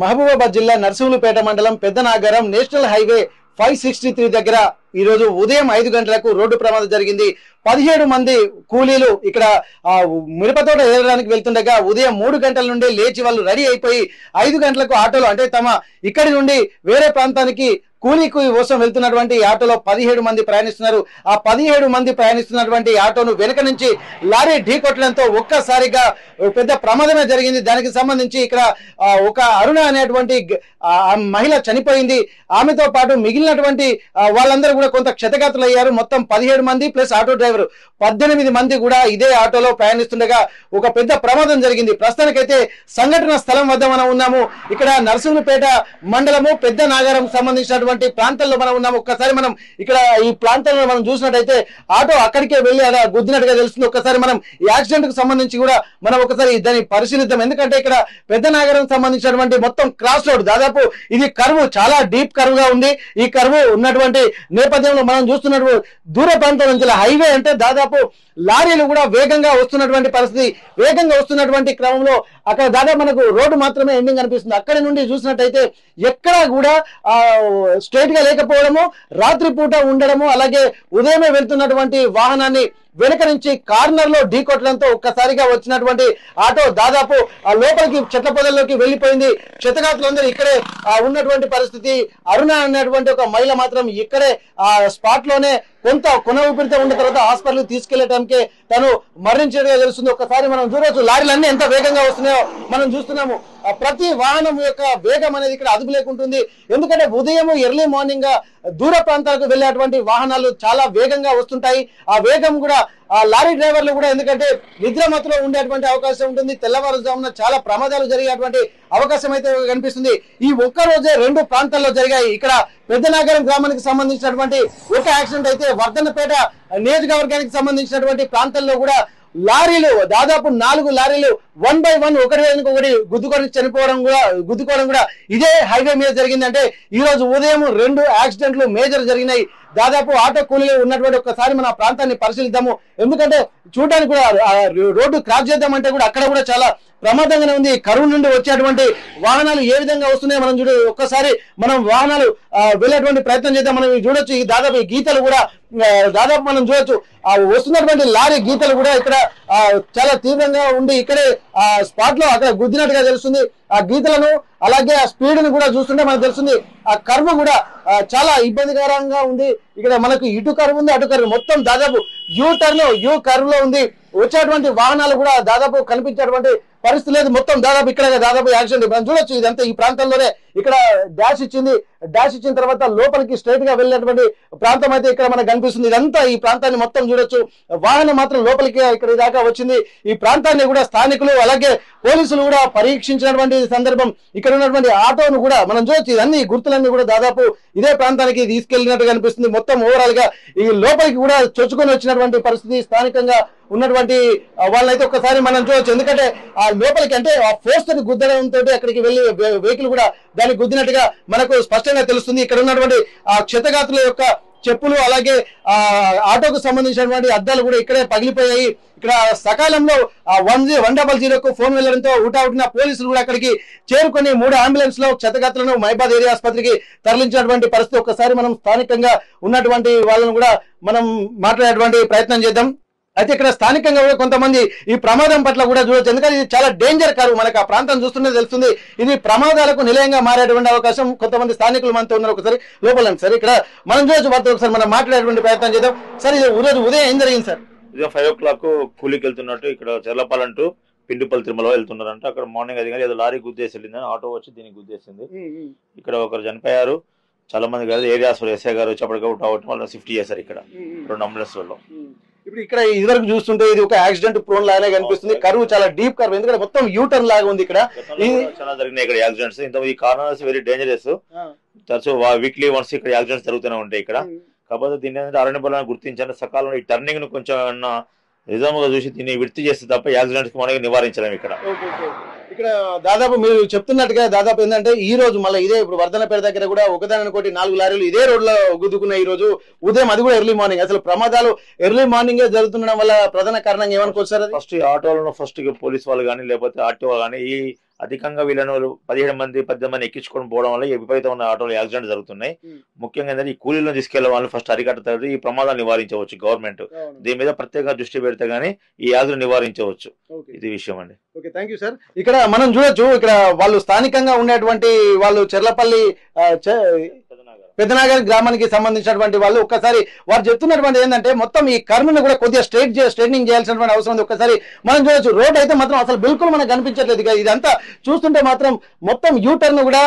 మహబూబాబాద్ జిల్లా నర్సింహులపేట మండలం Peddanagaram national highway 563 దగ్గర ఈ రోజు ఉదయం 5 గంటలకు రోడ్డు ప్రమాదం జరిగింది. 17 మంది కూలీలు ఇక్కడ మిరపతోట ఏరడానికి వెళ్తుండగా ఉదయం 3 గంటల నుండి లేచి వాళ్ళు రెడీ అయిపోయి 5 గంటలకు ఆటోలో అంటే తమ ఇక్కడి నుండి వేరే ప్రాంతానికి కూలీకి కోసం వెళ్తున్నటువంటి ఆటోలో 17 మంది ప్రయాణిస్తున్నారు. ఆ 17 మంది ప్రయాణిస్తున్నటువంటి ఆటోను వెనుక నుంచి లారీ ఢీ కొట్టడంతో ఒక్కసారిగా పెద్ద ప్రమాదమే జరిగింది. దానికి సంబంధించి ఇక్కడ ఒక అరుణ అనేటువంటి మహిళ చనిపోయింది. ఆమెతో పాటు మిగిలినటువంటి వాళ్ళందరూ కూడా కొంత క్షతగాతులు అయ్యారు. మొత్తం 17 మంది ప్లస్ ఆటో డ్రైవర్ 18 మంది కూడా ఇదే ఆటోలో ప్రయాణిస్తుండగా ఒక పెద్ద ప్రమాదం జరిగింది. ప్రస్తుతానికైతే సంఘటన స్థలం వద్ద మనం ఉన్నాము. ఇక్కడ నర్సింహులపేట మండలము పెద్ద నాగారం సంబంధించినటువంటి ప్రాంతంలో మనం ఉన్నాము. ఒక్కసారి మనం ఇక్కడ ఈ ప్రాంతంలో మనం చూసినట్టయితే ఆటో అక్కడికే వెళ్ళి అలా గుద్దినట్టుగా తెలుస్తుంది. ఒక్కసారి మనం ఈ యాక్సిడెంట్ కు సంబంధించి కూడా మనం ఒకసారి దాన్ని పరిశీలిద్దాం. ఎందుకంటే ఇక్కడ పెద్ద నాగారం సంబంధించినటువంటి మొత్తం క్రాస్ రోడ్ దాదాపు ఇది కర్వ్ చాలా డీప్ కర్వ్ గా ఉంది. ఈ కర్వ్ ఉన్నటువంటి నేపథ్యంలో మనం చూస్తున్నటువంటి దూర ప్రాంతం నుంచి హైవే అంటే దాదాపు లారీలు కూడా వేగంగా వస్తున్నటువంటి పరిస్థితి. వేగంగా వస్తున్నటువంటి క్రమంలో అక్కడ దాదాపు మనకు రోడ్డు మాత్రమే ఎండింగ్ అనిపిస్తుంది. అక్కడి నుండి చూసినట్టయితే ఎక్కడా కూడా స్ట్రైట్ గా లేకపోవడము, రాత్రి పూట ఉండడము, అలాగే ఉదయమే వెళ్తున్నటువంటి వాహనాన్ని వెనుక నుంచి కార్నర్ లో ఢీ కొట్టడంతో ఒక్కసారిగా వచ్చినటువంటి ఆటో దాదాపు ఆ లోపలికి చెట్ల పొదల్లోకి వెళ్లిపోయింది. క్షతగాతులందరూ ఇక్కడే ఉన్నటువంటి పరిస్థితి. అరుణ అనేటువంటి ఒక మహిళ మాత్రం ఇక్కడే ఆ స్పాట్ లోనే కొంత కొన ఊపిరితో ఉన్న తర్వాత హాస్పిటల్ తీసుకెళ్లడానికి తను మరణించినట్టుగా తెలుస్తుంది. ఒక్కసారి మనం చూడవచ్చు లారీలన్నీ ఎంత వేగంగా వస్తున్నాయో మనం చూస్తున్నాము. ప్రతి వాహనం యొక్క వేగం అనేది ఇక్కడ అదుపు లేకుంటుంది. ఎందుకంటే ఉదయం ఎర్లీ మార్నింగ్ దూర ప్రాంతాలకు వెళ్ళేటువంటి వాహనాలు చాలా వేగంగా వస్తుంటాయి. ఆ వేగం కూడా ఆ లారీ డ్రైవర్లు కూడా ఎందుకంటే నిద్రమత్తులో ఉండేటువంటి అవకాశం ఉంటుంది. తెల్లవారుజామున చాలా ప్రమాదాలు జరిగేటువంటి అవకాశం అయితే కనిపిస్తుంది. ఈ ఒక్క రోజే 2 ప్రాంతాల్లో జరిగాయి. ఇక్కడ పెద్దనాగారం గ్రామానికి సంబంధించినటువంటి ఒక యాక్సిడెంట్ అయితే వర్ధన్నపేట నియోజకవర్గానికి సంబంధించినటువంటి ప్రాంతాల్లో కూడా లారీలు దాదాపు 4 లారీలు 1 by 1 ఒకటి గుద్దుకొని గుద్దుకోవడం కూడా ఇదే హైవే మీద జరిగిందంటే ఈ రోజు ఉదయం 2 యాక్సిడెంట్లు మేజర్ జరిగినాయి. దాదాపు ఆటో కూలీలు ఉన్నటువంటి ఒక్కసారి మన ప్రాంతాన్ని పరిశీలిద్దాము. ఎందుకంటే చూడడానికి కూడా రోడ్డు క్రాస్ చేద్దామంటే కూడా అక్కడ కూడా చాలా ప్రమాదంగానే ఉంది. కరువు నుండి వచ్చేటువంటి వాహనాలు ఏ విధంగా వస్తున్నాయో మనం ఒక్కసారి మనం వాహనాలు వెళ్ళేటువంటి ప్రయత్నం చేద్దాం. మనం చూడొచ్చు ఈ దాదాపు ఈ గీతలు కూడా దాదాపు మనం చూడొచ్చు. వస్తున్నటువంటి లారీ గీతలు కూడా ఇక్కడ చాలా తీవ్రంగా ఉండి ఇక్కడే స్పాట్ లో అక్కడ గుద్దినట్టుగా తెలుస్తుంది. ఆ గీతలను అలాగే ఆ స్పీడ్ ని కూడా చూస్తుంటే మనకు తెలుస్తుంది. ఆ కర్వ్ కూడా చాలా ఇబ్బందికరంగా ఉంది. ఇక్కడ మనకు ఇటు కర్వ్ ఉంది, అటు కర్వ్ మొత్తం దాదాపు యూ కర్వ్ లో ఉంది. వచ్చేటువంటి వాహనాలు కూడా దాదాపు కనిపించేటువంటి పరిస్థితి లేదు. మొత్తం దాదాపు ఇక్కడ దాదాపు యాక్సిడెంట్ మనం చూడొచ్చు. ఇదంతా ఈ ప్రాంతంలోనే ఇక్కడ డాష్ ఇచ్చిన తర్వాత లోపలికి స్ట్రైట్ గా వెళ్ళినటువంటి ప్రాంతం అయితే ఇక్కడ మనకు కనిపిస్తుంది. ఇదంతా ఈ ప్రాంతాన్ని మొత్తం చూడొచ్చు. వాహనం మాత్రం లోపలికి ఇక్కడ దాకా వచ్చింది. ఈ ప్రాంతాన్ని కూడా స్థానికులు అలాగే పోలీసులు కూడా పరీక్షించినటువంటి సందర్భం. ఇక్కడ ఉన్నటువంటి ఆటోను కూడా మనం చూడొచ్చు. ఇవన్నీ గుర్తులన్నీ కూడా దాదాపు ఇదే ప్రాంతానికి తీసుకెళ్లినట్టు కనిపిస్తుంది. మొత్తం ఓవరాల్ గా ఈ లోపలికి కూడా చొచ్చుకొని వచ్చినటువంటి పరిస్థితి. స్థానికంగా ఉన్నటువంటి వాళ్ళైతే ఒక్కసారి మనం చూడొచ్చు. ఎందుకంటే ఆ లోపలికి అంటే ఆ ఫోర్స్ తోటి గుద్దడంతో అక్కడికి వెళ్లి వెహికల్ కూడా దానికి గుద్దినట్టుగా మనకు స్పష్టంగా తెలుస్తుంది. ఇక్కడ ఉన్నటువంటి ఆ క్షతగాతుల యొక్క చెప్పులు అలాగే ఆటోకు సంబంధించినటువంటి అద్దాలు కూడా ఇక్కడే పగిలిపోయాయి. ఇక్కడ సకాలంలో 100కు ఫోన్ వెళ్లడంతో హుటాహుటిన పోలీసులు కూడా అక్కడికి చేరుకొని 3 అంబులెన్స్ లో క్షతగాతులను మైబాద్ ఏరియా ఆసుపత్రికి తరలించినటువంటి పరిస్థితి. ఒక్కసారి మనం స్థానికంగా ఉన్నటువంటి వాళ్ళను కూడా మనం మాట్లాడేటువంటి ప్రయత్నం చేద్దాం. అయితే ఇక్కడ స్థానికంగా కూడా కొంతమంది ఈ ప్రమాదం పట్ల కూడా చూడొచ్చు. ఎందుకంటే ఇది చాలా డేంజర్ కరువు. మనకు ఆ ప్రాంతం చూస్తుంటే తెలుస్తుంది. ఇది ప్రమాదాలకు నిలయంగా మారేటువంటి అవకాశం. కొంతమంది స్థానికులు మనతో ఉన్నారు. ఒకసారి లోపలండి సార్. ఇక్కడ మనం చూడొచ్చు వారితో ఒకసారి మనం మాట్లాడేటువంటి ప్రయత్నం చేద్దాం. సార్ ఇది ఉదయం ఏం జరిగింది సార్? ఉదయం 5 o'clock కూలీకి వెళ్తున్నట్టు ఇక్కడ చెర్లపాలంటూ పిండిపల్లి తిరుమల వెళ్తున్నారంట. అక్కడ మార్నింగ్ 5 గంటలకు ఏదో లారీ గుద్దేసి వెళ్ళిందని ఆటో వచ్చి దీనికి గుద్దేసింది. ఇక్కడ ఒకరు చనిపోయారు. చాలా మంది కాదు ఏరియా ఎస్ఐ గారు వచ్చేప్పటికి వాళ్ళని షిఫ్ట్ చేశారు ఇక్కడ 2 అంబులెన్స్లలో. ఇప్పుడు ఇక్కడ ఇదివరకు చూస్తుంటే ఇది ఒక యాక్సిడెంట్ ప్రోన్ లాగానే కనిపిస్తుంది. కరువు చాలా డీప్ కరువు. ఎందుకంటే మొత్తం యూటర్న్ లాగా ఉంది. ఇక్కడ చాలా జరిగినాయి ఇక్కడ యాక్సిడెంట్స్. ఇంత ఈ కార్నర్స్ వెరీ డేంజరస్. తరచు వీక్లీ వన్స్ ఇక్కడ యాక్సిడెంట్స్ జరుగుతూనే ఉంటాయి ఇక్కడ. కాకపోతే దీన్ని అరణ్య బలాన్ని గుర్తించాలి. సకాలంలో ఈ టర్నింగ్ ను కొంచెం నిజాం గా చూసి దీన్ని విడితి చేస్తే తప్ప యాక్సిడెంట్స్ మనకి నివారించలేము ఇక్కడ. ఇక్కడ దాదాపు మీరు చెప్తున్నట్టుగా దాదాపు ఏంటంటే ఈ రోజు మళ్ళీ ఇదే ఇప్పుడు వర్ధనపేట దగ్గర కూడా ఒకదానికోటి 4 లారీలు ఇదే రోడ్ లో గుద్దుకున్నాయి ఈ రోజు ఉదయం. అది కూడా ఎర్లీ మార్నింగ్. అసలు ప్రమాదాలు ఎర్లీ మార్నింగ్ జరుగుతుండడం వల్ల ప్రధాన కారణంగా ఏమనుకోవచ్చు సార్? ఫస్ట్ ఆటోలను ఫస్ట్ పోలీస్ వాళ్ళు కానీ లేకపోతే ఆర్టీఓ కానీ ఈ అధికంగా వీళ్ళను 17 మంది 18 మంది ఎక్కించుకొని పోవడం వల్ల ఈ విపరీతమైన ఆటోలు యాక్సిడెంట్ జరుగుతున్నాయి. ముఖ్యంగా ఏంటంటే ఈ కూలీలను తీసుకెళ్లే వాళ్ళు ఫస్ట్ అరికట్టతారు, ఈ ప్రమాదాలు నివారించవచ్చు గవర్నమెంట్. దీని మీద ప్రత్యేకంగా దృష్టి పెడితే గానీ ఈ యాక్సిడెంట్ నివారించవచ్చు. ఇది విషయం అండి. Okay, thank you sir. ఇక్కడ మనం చూడొచ్చు, ఇక్కడ వాళ్ళు స్థానికంగా ఉండేటువంటి వాళ్ళు చెర్లపల్లి పెద్దనాగర్ గ్రామానికి సంబంధించినటువంటి వాళ్ళు ఒక్కసారి వారు చెప్తున్నటువంటి ఏంటంటే మొత్తం ఈ కర్మను కూడా కొద్దిగా స్ట్రైట్నింగ్ చేయాల్సినటువంటి అవసరం ఉంది. ఒక్కసారి మనం చూడొచ్చు, రోడ్ అయితే మాత్రం అసలు బిల్కుల్ మనకు కనిపించట్లేదు. ఇదంతా చూస్తుంటే మాత్రం మొత్తం యూటర్న్ కూడా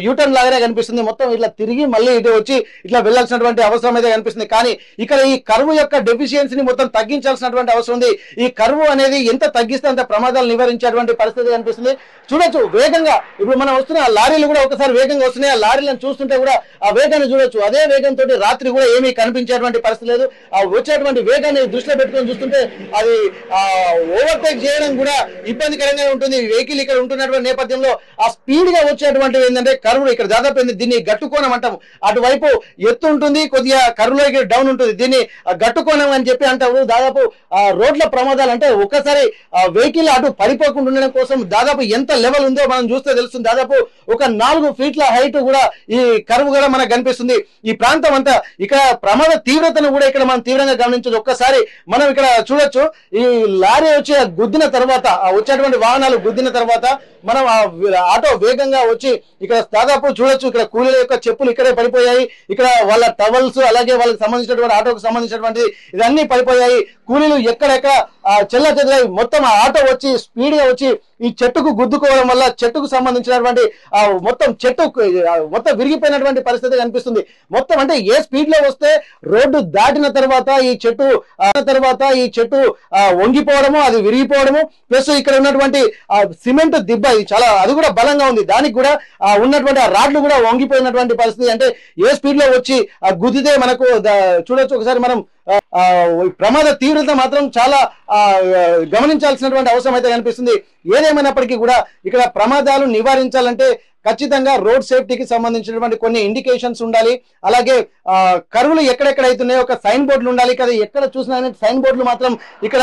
యూటర్న్ లాగానే కనిపిస్తుంది. మొత్తం ఇట్లా తిరిగి మళ్ళీ ఇటు వచ్చి ఇట్లా వెళ్లాల్సినటువంటి అవసరం అయితే కనిపిస్తుంది. కానీ ఇక్కడ ఈ కర్వ్ యొక్క డెఫిషియన్సీని మొత్తం తగ్గించాల్సినటువంటి అవసరం ఉంది. ఈ కర్వ్ అనేది ఎంత తగ్గిస్తే అంత ప్రమాదాలు నివారించేటువంటి పరిస్థితి కనిపిస్తుంది. చూడొచ్చు వేగంగా ఇప్పుడు మనం వస్తున్న లారీలు కూడా ఒకసారి వేగంగా వస్తున్నాయి. ఆ లారీలను చూస్తుంటే కూడా ఆ వేగాన్ని చూడొచ్చు. అదే వేగంతో రాత్రి కూడా ఏమీ కనిపించేటువంటి పరిస్థితి లేదు. ఆ వచ్చేటువంటి వేగాన్ని దృష్టిలో పెట్టుకొని చూస్తుంటే అది ఓవర్టేక్ చేయడం కూడా ఇబ్బందికరంగా ఉంటుంది. వెహికల్ ఇక్కడ ఉంటున్నటువంటి నేపథ్యంలో ఆ స్పీడ్ గా వచ్చేటువంటి ఏంటంటే కర్వ్ ఇక్కడ దాదాపు దీన్ని గట్టుకోణం అంటాము. అటువైపు ఎత్తు ఉంటుంది, కొద్దిగా కర్వ్లో డౌన్ ఉంటుంది. దీన్ని గట్టుకోణం అని చెప్పి అంటారు. దాదాపు రోడ్ల ప్రమాదాలు అంటే ఒక్కసారి వెహికల్ అటు పడిపోకుండా ఉండడం కోసం దాదాపు ఎంత లెవెల్ ఉందో మనం చూస్తే తెలుస్తుంది. దాదాపు ఒక 4 ఫీట్ల హైట్ కూడా ఈ కర్వ్ కూడా మనకు కనిపిస్తుంది. ఈ ప్రాంతం అంతా ఇక్కడ ప్రమాద తీవ్రతను కూడా ఇక్కడ మనం తీవ్రంగా గమనించవచ్చు. ఒక్కసారి మనం ఇక్కడ చూడొచ్చు, ఈ లారీ వచ్చి గుద్దిన తర్వాత వచ్చేటువంటి వాహనాలు గుద్దిన తర్వాత మనం ఆ ఆటో వేగంగా వచ్చి ఇక్కడ దాదాపు చూడొచ్చు, ఇక్కడ కూలీల యొక్క చెప్పులు ఇక్కడే పడిపోయాయి. ఇక్కడ వాళ్ళ టవల్స్ అలాగే వాళ్ళకి సంబంధించినటువంటి ఆటోకు సంబంధించినటువంటి ఇదన్నీ పడిపోయాయి. కూలీలు ఎక్కడెక్కడ చెల్ల చెదరై మొత్తం ఆ ఆటో వచ్చి స్పీడ్ గా వచ్చి ఈ చెట్టుకు గుద్దుకోవడం వల్ల చెట్టుకు సంబంధించినటువంటి మొత్తం చెట్టు మొత్తం విరిగిపోయినటువంటి పరిస్థితి కనిపిస్తుంది. మొత్తం అంటే ఏ స్పీడ్ లో వస్తే రోడ్డు దాటిన తర్వాత ఈ చెట్టు వంగిపోవడము, అది విరిగిపోవడము, ప్లస్ ఇక్కడ ఉన్నటువంటి సిమెంట్ దిబ్బ చాలా అది కూడా బలంగా ఉంది. దానికి కూడా ఉన్నటువంటి ఆ రాడ్లు కూడా వంగిపోయినటువంటి పరిస్థితి. అంటే ఏ స్పీడ్ లో వచ్చి గుద్దితే మనకు చూడొచ్చు. ఒకసారి మనం ప్రమాద తీవ్రత మాత్రం చాలా గమనించాల్సినటువంటి అవసరం అయితే కనిపిస్తుంది. ఏదేమైనప్పటికీ కూడా ఇక్కడ ప్రమాదాలు నివారించాలంటే ఖచ్చితంగా రోడ్ సేఫ్టీకి సంబంధించినటువంటి కొన్ని ఇండికేషన్స్ ఉండాలి. అలాగే కర్వులు ఎక్కడెక్కడ అవుతున్నాయో ఒక సైన్ బోర్డులు ఉండాలి కదా. ఎక్కడ చూసినా సైన్ బోర్డులు మాత్రం ఇక్కడ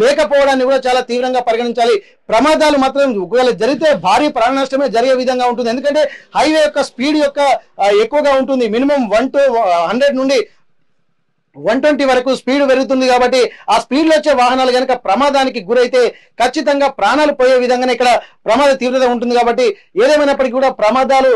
లేకపోవడాన్ని కూడా చాలా తీవ్రంగా పరిగణించాలి. ప్రమాదాలు మాత్రం ఒకవేళ జరిగితే భారీ ప్రాణ నష్టమే జరిగే విధంగా ఉంటుంది. ఎందుకంటే హైవే యొక్క స్పీడ్ యొక్క ఎక్కువగా ఉంటుంది. మినిమం 100 నుండి 120 వరకు స్పీడ్ పెరుగుతుంది. కాబట్టి ఆ స్పీడ్ లో వచ్చే వాహనాలు కనుక ప్రమాదానికి గురైతే ఖచ్చితంగా ప్రాణాలు పోయే విధంగానే ఇక్కడ ప్రమాద తీవ్రత ఉంటుంది. కాబట్టి ఏదేమైనప్పటికీ కూడా ప్రమాదాలు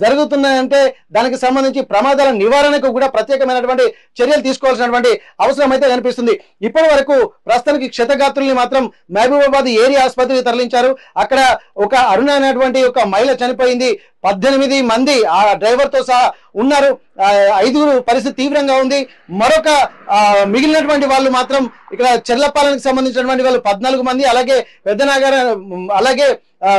జరుగుతున్నాయంటే దానికి సంబంధించి ప్రమాదాల నివారణకు కూడా ప్రత్యేకమైనటువంటి చర్యలు తీసుకోవాల్సినటువంటి అవసరం అయితే కనిపిస్తుంది. ఇప్పటి వరకు ప్రస్తుతానికి క్షతగాత్రుల్ని మాత్రం మహబూబాబాద్ ఏరియా ఆసుపత్రికి తరలించారు. అక్కడ ఒక అరుణ అనేటువంటి ఒక మహిళ చనిపోయింది. 18 మంది ఆ డ్రైవర్ తో సహా ఉన్నారు. 5 పరిస్థితి తీవ్రంగా ఉంది. మరొక మిగిలినటువంటి వాళ్ళు మాత్రం ఇక్కడ చెర్లపాలెంకి సంబంధించినటువంటి వాళ్ళు 14 మంది, అలాగే పెద్దనాగర, అలాగే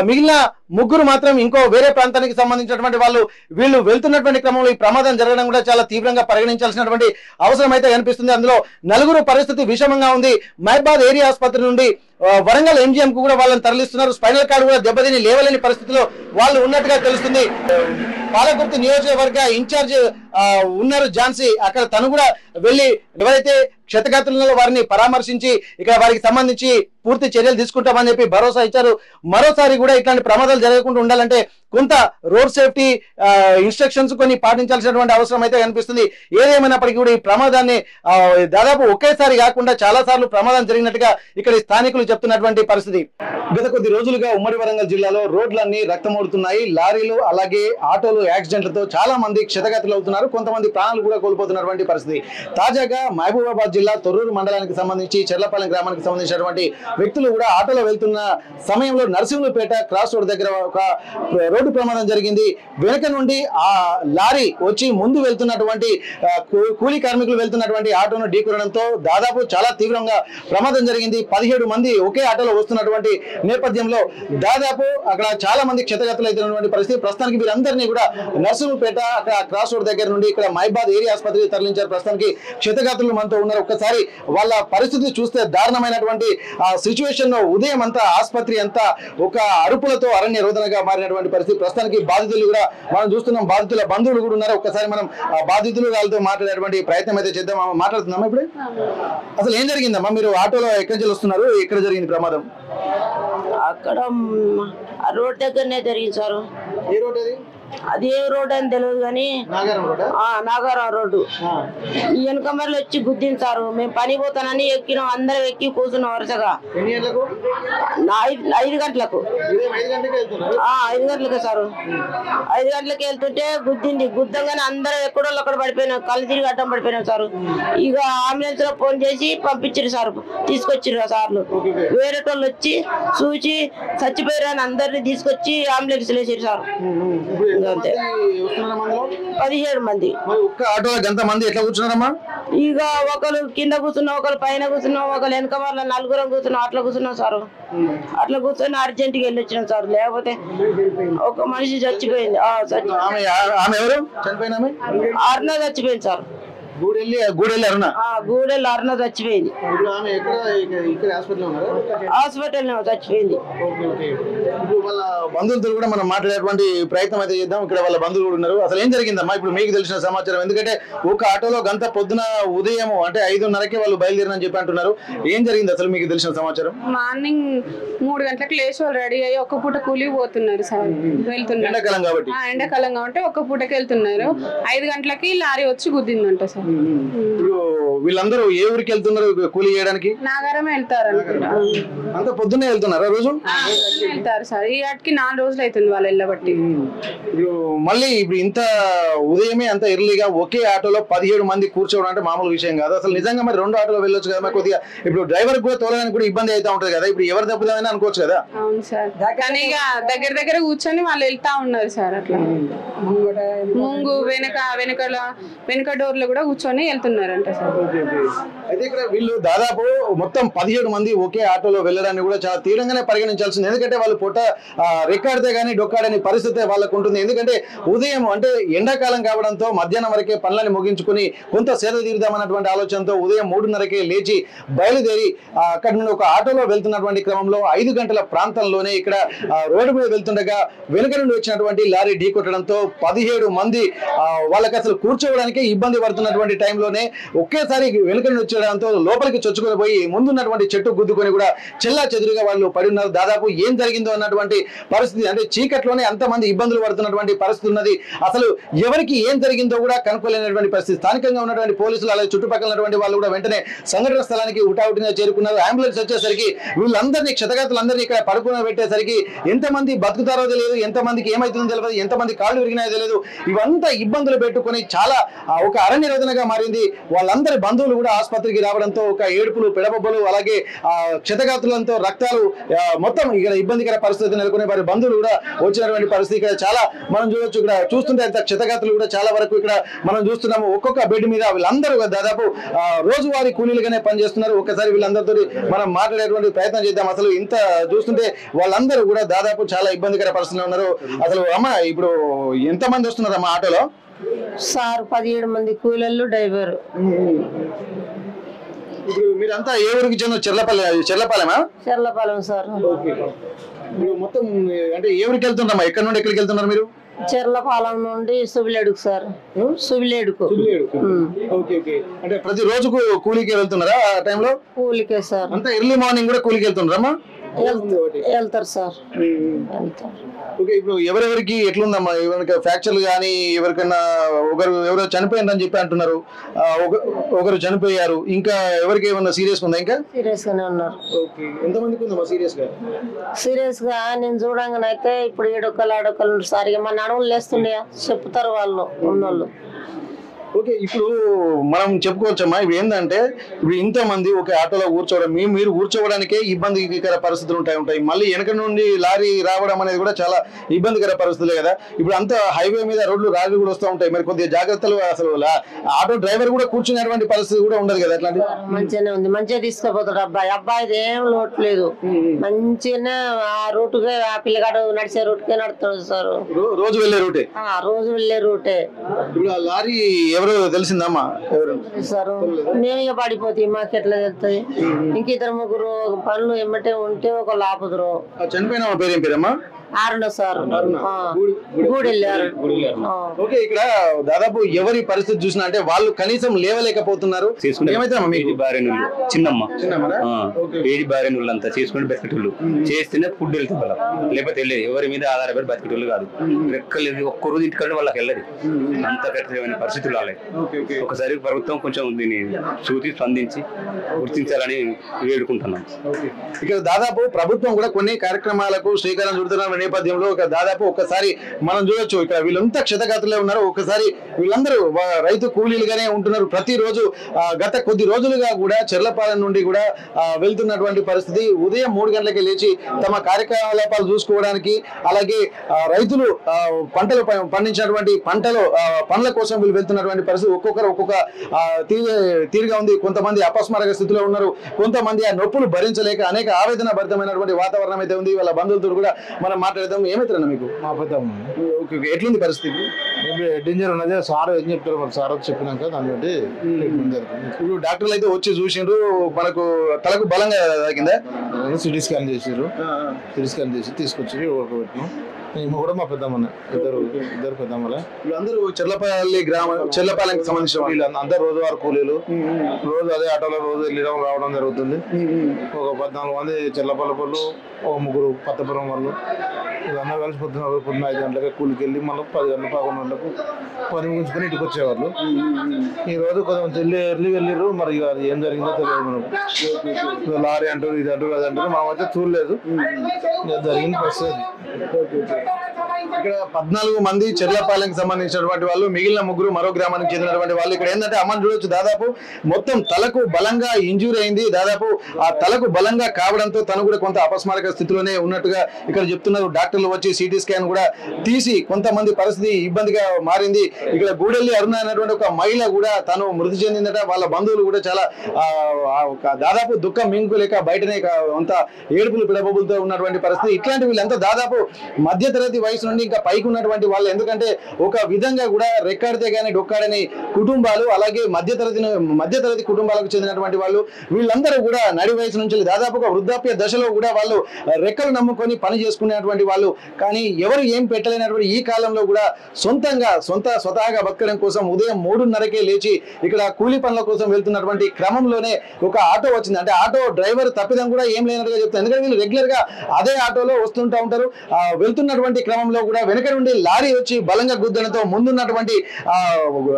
మిగిలిన 3 మాత్రం ఇంకో వేరే ప్రాంతానికి సంబంధించినటువంటి వాళ్ళు. వీళ్ళు వెళ్తున్నటువంటి క్రమంలో ఈ ప్రమాదం జరగడం కూడా చాలా తీవ్రంగా పరిగణించాల్సినటువంటి అవసరం అయితే కనిపిస్తుంది. అందులో 4 పరిస్థితి విషమంగా ఉంది. మహబాద్ ఏరియా ఆసుపత్రి నుండి వరంగల్ ఎంజిఎం కు కూడా వాళ్ళని తరలిస్తున్నారు. స్పైనల్ కార్డు కూడా దెబ్బతిని లేవలేని పరిస్థితిలో వాళ్ళు ఉన్నట్టుగా తెలుస్తుంది. పాలకుర్తి నియోజకవర్గ ఇన్ఛార్జ్ ఉన్నారు ఝాన్సీ, అక్కడ తను కూడా వెళ్ళి ఎవరైతే క్షతగాత్రులను వారిని పరామర్శించి ఇక్కడ వారికి సంబంధించి పూర్తి చర్యలు తీసుకుంటామని చెప్పి భరోసా ఇచ్చారు. మరోసారి కూడా ఇట్లాంటి ప్రమాదాలు జరగకుండా ఉండాలంటే కొంత రోడ్ సేఫ్టీ ఇన్స్ట్రక్షన్స్ కొన్ని పాటించాల్సినటువంటి అవసరం అయితే కనిపిస్తుంది. ఏదేమైనప్పటికీ కూడా ఈ ప్రమాదాన్ని దాదాపు ఒకేసారి కాకుండా చాలా సార్లు ప్రమాదం జరిగినట్టుగా ఇక్కడ స్థానికులు చెప్తున్నటువంటి పరిస్థితి. గత కొద్ది రోజులుగా ఉమ్మడి వరంగల్ జిల్లాలో రోడ్లన్నీ రక్తమోడుతున్నాయి. లారీలు అలాగే ఆటోలు యాక్సిడెంట్లతో చాలా మంది క్షతగాత్రులు అవుతున్నారు. కొంతమంది ప్రాణాలు కూడా కోల్పోతున్నటువంటి పరిస్థితి. తాజాగా మహబూబాబాద్ జిల్లా తొర్రూరు మండలానికి సంబంధించి చెర్లపాలెం గ్రామానికి సంబంధించినటువంటి వ్యక్తులు కూడా ఆటోలో వెళ్తున్న సమయంలో నరసింహులపేట క్రాస్ రోడ్ దగ్గర ఒక రోడ్డు ప్రమాదం జరిగింది. వెనుక నుండి ఆ లారీ వచ్చి ముందు వెళ్తున్నటువంటి కూలీ కార్మికులు వెళ్తున్నటువంటి ఆటోను ఢీకొనడంతో దాదాపు చాలా తీవ్రంగా ప్రమాదం జరిగింది. 17 మంది ఒకే ఆటోలో వస్తున్నటువంటి నేపథ్యంలో దాదాపు అక్కడ చాలా మంది క్షతగాత్రులు అవుతున్నటువంటి పరిస్థితి. ప్రస్తుతానికి వీరందరినీ కూడా నరసింహులపేట అక్కడ క్రాస్ రోడ్ దగ్గర నుండి ఇక్కడ మహబాద్ ఏరియా ఆసుపత్రికి తరలించారు. ప్రస్తుతానికి క్షతగాత్రులు మనతో ఉన్నారు. ఒక్కసారి వాళ్ళ పరిస్థితి చూస్తే దారుణమైనటువంటి సిచ్యువేషన్ లో ఉదయం అంతా ఆసుపత్రి అంతా ఒక అరుపులతో అరణ్య రోదనగా మారినటువంటి పరిస్థితి. ప్రస్తుతానికి బాధితులు కూడా మనం చూస్తున్నాం. బాధితుల బంధువులు కూడా ఉన్నారు. ఒక్కసారి మనం బాధితులు వాళ్ళతో మాట్లాడేటువంటి ప్రయత్నం అయితే చేద్దాం. మాట్లాడుతున్నామా ఇప్పుడు? అసలు ఏం జరిగిందమ్మా? మీరు ఆటోలో ఎక్కడి నుంచి వస్తున్నారు? ఎక్కడ జరిగింది ప్రమాదం? అక్కడ ఆ రోడ్ దగ్గరనే జరిగింది సార్. ఏ రోడ్ అది? అది ఏ రోడ్ అని తెలియదు కానీ నాగారం రోడ్డు. వెనుక మరలు వచ్చి గుద్దింది సార్. మేము పని పోతానని ఎక్కినాం, అందరం ఎక్కి కూర్చున్నాం వరుసగా. 5 గంటలకు 5 గంటలకే సార్. 5 గంటలకి వెళ్తుంటే గుద్దింది. గుద్దంగానే అందరం ఎక్కడో అక్కడ పడిపోయినాం, కళ్ళు తిరిగి అడ్డం పడిపోయినాం సార్. ఇక అంబులెన్స్ లో ఫోన్ చేసి పంపించారు సార్, తీసుకొచ్చారు సార్లు. వేరే వాళ్ళు వచ్చి చూసి చచ్చిపోయారు అని అందరినీ తీసుకొచ్చి అంబులెన్స్ వేసారు సార్. 17 మంది. ఒక్క ఆటోలో ఎంత మంది ఎట్లా కూర్చున్నారమ్మా? ఇక ఒకరు కింద కూర్చున్నాం, ఒకరు పైన కూర్చున్నాం, ఒకరు వెనక వాళ్ళ 4 కూర్చున్నాం. అట్లా కూర్చున్నాం సార్. అట్లా కూర్చొని అర్జెంట్ గా వెళ్ళి వచ్చినాం సార్. లేకపోతే ఒక మనిషి చచ్చిపోయింది. అరుణ చచ్చిపోయింది సార్. గూడెల్లి అరుణ చచ్చిపోయింది. హాస్పిటల్ చచ్చిపోయింది. వాళ్ళ బంధువులతో కూడా మనం మాట్లాడేటువంటి ప్రయత్నం అయితే చేద్దాం. ఇక్కడ వాళ్ళ బంధువులు కూడా ఉన్నారు. అసలు ఏం జరిగిందమ్మా ఇప్పుడు మీకు తెలిసిన సమాచారం? ఎందుకంటే ఒక ఆటోలో గంట పొద్దున ఉదయం అంటే 5:30కి వాళ్ళు బయలుదేరని చెప్పి అంటున్నారు. ఏం జరిగింది అసలు మీకు తెలిసిన సమాచారం? మార్నింగ్ 3 గంటలకు లేచి వాళ్ళు రెడీ అయ్యి ఒక్క పూట కూలికి పోతున్నారు సార్. వెళ్తున్నారు, ఎండాకాలం కాబట్టి. ఎండాకాలం కాబట్టి ఒక్క పూటకి వెళ్తున్నారు. 5 గంటలకి లారీ వచ్చి గుద్దిందంట సార్. వీళ్ళందరూ ఏ ఊరికి వెళ్తున్నారు కూలీ చేయడానికి? నాగారమే వెళ్తారు అనుకుంటా. అంత పొద్దున్నే వెళ్తున్నారా రోజు? వెళ్తారు సార్. ఈ ఆటికి 4 రోజులు అవుతుంది వాళ్ళు వెళ్ళబట్టి. మళ్ళీ ఇప్పుడు ఇంత ఉదయమే అంత ఎర్లీగా ఒకే ఆటోలో 17 మంది కూర్చోవడం అంటే మామూలు విషయం కాదు. అసలు నిజంగా మరి 2 ఆటోలో వెళ్ళొచ్చు కదా. మరి కొద్దిగా ఇప్పుడు డ్రైవర్ కూడా తోలడానికి కూడా ఇబ్బంది అయితే ఉంటది కదా. ఇప్పుడు ఎవరు తప్పుదమైనా అనుకోవచ్చు కదా. అవును సార్, కానీ ఇక దగ్గర కూర్చొని వాళ్ళు వెళ్తా ఉన్నారు సార్. అట్లా ముంగు వెనక డోర్లో కూడా కూర్చొని వెళ్తున్నారంట సార్. అయితే ఇక్కడ వీళ్ళు దాదాపు మొత్తం 17 మంది ఒకే ఆటోలో వెళ్ళడాన్ని కూడా చాలా తీవ్రంగానే పరిగణించాల్సింది. ఎందుకంటే వాళ్ళు రెక్కాడితే గానీ డొక్కాడని పరిస్థితి వాళ్ళకు ఉంటుంది. ఎందుకంటే ఉదయం అంటే ఎండాకాలం కావడంతో మధ్యాహ్నం వరకే పనులని ముగించుకుని కొంత సేద తీరుదామన్నటువంటి ఆలోచనతో ఉదయం 3:30కే లేచి బయలుదేరి అక్కడి నుండి ఒక ఆటోలో వెళ్తున్నటువంటి క్రమంలో 5 గంటల ప్రాంతంలోనే ఇక్కడ రోడ్డు మీద వెళ్తుండగా వెనుక నుండి వచ్చినటువంటి లారీ ఢీ కొట్టడంతో 17 మంది వాళ్ళకి అసలు కూర్చోవడానికి ఇబ్బంది పడుతున్నటువంటి టైంలోనే ఒకేసారి వెనుక నుండి వచ్చేయడంతో లోపలికి చొచ్చుకొని పోయి ముందున్నటువంటి చెట్టు గుద్దుకొని కూడా చెల్లా చెదురుగా వాళ్ళు పడి ఉన్నారు. దాదాపు ఏం జరిగిందో అన్నటువంటి పరిస్థితి, అంటే చీకట్లోనే అంతమంది ఇబ్బందులు పడుతున్నటువంటి పరిస్థితి ఉన్నది. అసలు ఎవరికి ఏం జరిగిందో కూడా కనుక్కోలేనటువంటి పరిస్థితి. స్థానికంగా ఉన్నటువంటి పోలీసులు అలాగే చుట్టుపక్కల ఉన్నటువంటి వాళ్ళు కూడా వెంటనే సంఘటన స్థలానికి హుటాహుటిగా చేరుకున్నారు. అంబులెన్స్ వచ్చేసరికి వీళ్ళందరినీ క్షతగాతులందరినీ ఇక్కడ పడుకుని పెట్టేసరికి ఎంతమంది బతుకుతారో తెలియదు, ఎంతమందికి ఏమైతుందో తెలియదు, ఎంతమంది కాళ్ళు విరిగినాయో తెలియదు. ఇవంతా ఇబ్బందులు పెట్టుకుని చాలా ఒక అరణ్య రోదనగా మారింది. వాళ్ళందరి బంధువులు కూడా ఆసుపత్రికి రావడంతో ఒక ఏడుపులు పెడబొబ్బలు అలాగే క్షతగాతులంతో రక్తాలు మొత్తం ఇక్కడ ఇబ్బందికర పరిస్థితి నెలకొనే వారి బంధువులు కూడా వచ్చినటువంటి పరిస్థితి ఇక్కడ చాలా మనం చూడొచ్చు. ఇక్కడ చూస్తుంటే అంత క్షతగాతులు కూడా చాలా వరకు ఇక్కడ మనం చూస్తున్నాము. ఒక్కొక్క బెడ్ మీద వీళ్ళందరూ దాదాపు రోజువారీ కూలీలుగానే పనిచేస్తున్నారు. ఒక్కసారి వీళ్ళందరితో మనం మాట్లాడేటువంటి ప్రయత్నం చేద్దాం. అసలు ఇంత చూస్తుంటే వాళ్ళందరూ కూడా దాదాపు చాలా ఇబ్బందికర పరిస్థితిలో ఉన్నారు. అసలు అమ్మ ఇప్పుడు ఎంత మంది వస్తున్నారమ్మా ఆటోలో? సార్ 17 మంది కూలీలు, డ్రైవర్. ఇప్పుడు మీరంతా ఏ ఊరికి చెందిన? చెర్లపాలెమా? చెర్లపాలెం సార్. మొత్తం అంటే ఏ ఊరికి వెళ్తున్నారమ్మా? ఎక్కడి నుండి ఎక్కడికి వెళ్తున్నారు మీరు? చెర్లపాలెం నుండి సుబిలేడుకు సార్. సుబిలేడుకు. అంటే ప్రతి రోజుకు కూలీకి వెళ్తున్నారా ఆ టైంలో? కూలికే సార్. అంతా ఎర్లీ మార్నింగ్ కూడా కూలీకి వెళ్తున్నారమ్మా? వెళ్తారు సార్. ఓకే, ఇప్పుడు ఎవరెవరికి ఎట్లుందమ్మా? ఎవరికి ఫ్రాక్చర్లు కానీ ఎవరికైనా ఎవరో చనిపోయిందని చెప్పి అంటున్నారు. ఒకరు చనిపోయారు, ఇంకా ఎవరికి ఏమన్నా సీరియస్ ఉందా? ఇంకా సీరియస్ గానే ఉన్నారు. ఎంతమందికి ఉందమ్మా సీరియస్ గా? నేను చూడంగానైతే ఇప్పుడు ఆడొక్కలు సారిగా మా నడుములు లేస్తున్నాయా చెప్తారు వాళ్ళు ఉన్నోళ్ళు. ఓకే, ఇప్పుడు మనం చెప్పుకోవచ్చమ్మా ఇప్పుడు ఏంటంటే ఇప్పుడు ఇంతమంది ఒక ఆటోలో కూర్చోవడం మీరు కూర్చోవడానికే ఇబ్బందికర పరిస్థితులు ఉంటాయి. మళ్ళీ వెనక నుండి లారీ రావడం అనేది కూడా చాలా ఇబ్బందికర పరిస్థితులే కదా. ఇప్పుడు అంత హైవే మీద రోడ్లు రాళ్ళు కూడా వస్తూ ఉంటాయి. మరి కొద్దిగా జాగ్రత్తలు, అసలు ఆటో డ్రైవర్ కూడా కూర్చునేటువంటి పరిస్థితి కూడా ఉండదు కదా. అట్లాంటి మంచిగానే ఉంది, మంచిగా తీసుకుపోతాడు అబ్బాయిది ఏం లోటు లేదు. మంచిగానే ఆ రూటుగా ఆ పిల్లగాడు నడిచే రూట్కే నడుతాడు సార్. రోజు వెళ్ళే రూటే? రోజు వెళ్ళే రూటే. ఇప్పుడు ఆ లారీ ఎవరు తెలిసిందమ్మా? సార్ మేము ఇక పడిపోతాయి, మాకు ఎట్లా తెలుస్తాయి? ఇంక 2-3 పనులు ఎమ్మటే ఉంటే ఒక లాపుదురు. చనిపోయిన పేరేం పేరమ్మా? అరుణ సార్ గూడెళ్ళారు. ఓకే, ఇక్కడ దాదాపు ఎవరి పరిస్థితి చూసినా అంటే వాళ్ళు కనీసం లేవలేకపోతున్నారు. ఏమైతే మీకు చిన్నమ్మ ఏజ్ భార్య అంతా చేసుకుని బతికేటోళ్ళు చేస్తేనే ఫుడ్ వెళ్తాం వాళ్ళ, లేకపోతే వెళ్ళేది ఎవరి మీద ఆధారపడి బతికేటోళ్ళు కాదు. రెక్కలేదు ఒక్క రోజు ఇంటికంటే వాళ్ళకి వెళ్ళదు, అంత కఠినమైన పరిస్థితులు వాళ్ళే. ఒకసారి ప్రభుత్వం కొంచెం దీన్ని చూసి స్పందించి గుర్తించాలని వేడుకుంటున్నాం. ఇక్కడ దాదాపు ప్రభుత్వం కూడా కొన్ని కార్యక్రమాలకు శ్రీకారం చుడుతున్న నేపథ్యంలో దాదాపు ఒక్కసారి మనం చూడొచ్చు, ఇక్కడ వీళ్ళంతా క్షతగాతులే ఉన్నారు. ఒక్కసారి వీళ్ళందరూ రైతు కూలీలుగానే ఉంటున్నారు. ప్రతిరోజు గత కొద్ది రోజులుగా కూడా చెర్లపాలెం నుండి కూడా వెళ్తున్నటువంటి పరిస్థితి. ఉదయం 3 గంటలకి లేచి తమ కార్యకలాపాలు చూసుకోవడానికి, అలాగే రైతులు పంటలు పండించినటువంటి పండ్ల కోసం వీళ్ళు వెళ్తున్నటువంటి పరిస్థితి ఒక్కొక్క తీరుగా ఉంది. కొంతమంది అపస్మారక స్థితిలో ఉన్నారు, కొంతమంది ఆ నొప్పులు భరించలేక అనేక ఆవేదన భరితమైనటువంటి వాతావరణం అయితే ఉంది. వాళ్ళ బంధువులతో కూడా మనం మాట్లాడదాం. ఏమైతున్నా మీకు? మా పెద్ద ఎట్లుంది పరిస్థితి? డేంజర్ ఉన్నది. సార్ ఏం చెప్తారు మరి, సార్ చెప్పినాక దాన్ని బట్టి ఇప్పుడు డాక్టర్లు అయితే వచ్చి చూసిండ్రు, మనకు తలకు బలంగా తాకిందా? సిటీ స్కాన్ చేసారు, సిటీ స్కాన్ చేసి తీసుకొచ్చి పెట్టినాం. మేము కూడా మా పెద్దమ్మనే, ఇద్దరు పెద్దమ్మలే. వీళ్ళందరూ చెర్లపాలెంకి సంబంధించిన వీళ్ళు అందరూ రోజువారు కూలీలు. రోజు అదే ఆటోలో రోజు వెళ్ళడం రావడం జరుగుతుంది. ఒక 14 మంది చెర్లపల్లి పళ్ళు, ఒక 3 పత్తపురం వాళ్ళు, వీళ్ళందరూ కలిసి పొద్దున్న 5 గంటలకి కూలికి వెళ్ళి మళ్ళీ 10 గంటలకు 11 గంటలకు పని ముగించుకొని ఇంటికి వచ్చేవాళ్ళు. ఈ రోజు కొంచెం ఎర్లీ వెళ్ళిర్రు. మరి అది ఏం జరిగిందో తెలియదు మనకు. లారీ అంటారు, ఇది అంటారు, అది అంటారు. మా మధ్య చూడలేదు, జరిగింది పరిస్థితి. ఇక్కడ 14 మంది చెర్లపాలెంకి సంబంధించినటువంటి వాళ్ళు, మిగిలిన 3 మరో గ్రామానికి చెందినటువంటి వాళ్ళు. ఇక్కడ ఏంటంటే అమ్మని చూడొచ్చు, దాదాపు మొత్తం తలకు బలంగా ఇంజూరీ అయింది. దాదాపు ఆ తలకు బలంగా కావడంతో తను కూడా కొంత అపస్మారక స్థితిలోనే ఉన్నట్టుగా ఇక్కడ చెప్తున్నారు. డాక్టర్లు వచ్చి సిటీ స్కాన్ కూడా తీసి కొంతమంది పరిస్థితి ఇబ్బందిగా మారింది. ఇక్కడ గూడెల్లి అరుణ అనేటువంటి ఒక మహిళ కూడా తను మృతి చెందిందట. వాళ్ళ బంధువులు కూడా చాలా దాదాపు దుఃఖం మింగులేక బయటనే అంత ఏడుపులు పిడబులతో ఉన్నటువంటి పరిస్థితి. ఇట్లాంటి వీళ్ళంతా దాదాపు మధ్యతరగతి వయసు నుండి ఇంకా పైకి ఉన్నటువంటి వాళ్ళు. ఎందుకంటే ఒక విధంగా కూడా రెక్కాడితే గానీ డొక్కాడని కుటుంబాలు, అలాగే మధ్యతరగతి కుటుంబాలకు చెందినటువంటి వాళ్ళు. వీళ్ళందరూ కూడా నడి వయసు నుంచి దాదాపుగా వృద్ధాప్య దశలో కూడా వాళ్ళు రెక్కలు నమ్ముకొని పని చేసుకునేటువంటి వాళ్ళు. కానీ ఎవరు ఏం పెట్టలేనటువంటి ఈ కాలంలో కూడా స్వతహాగా బతకడం కోసం ఉదయం 3:30కే లేచి ఇక్కడ కూలీ పనుల కోసం వెళ్తున్నటువంటి క్రమంలోనే ఒక ఆటో వచ్చింది. అంటే ఆటో డ్రైవర్ తప్పిదం కూడా ఏం లేనట్టుగా చెప్తారు. ఎందుకంటే వీళ్ళు రెగ్యులర్ గా అదే ఆటోలో వస్తుంటా ఉంటారు. వెళ్తున్నటువంటి క్రమంలో కూడా వెనక నుండి లారీ వచ్చి బలంగా గుద్దడంతో ముందున్నటువంటి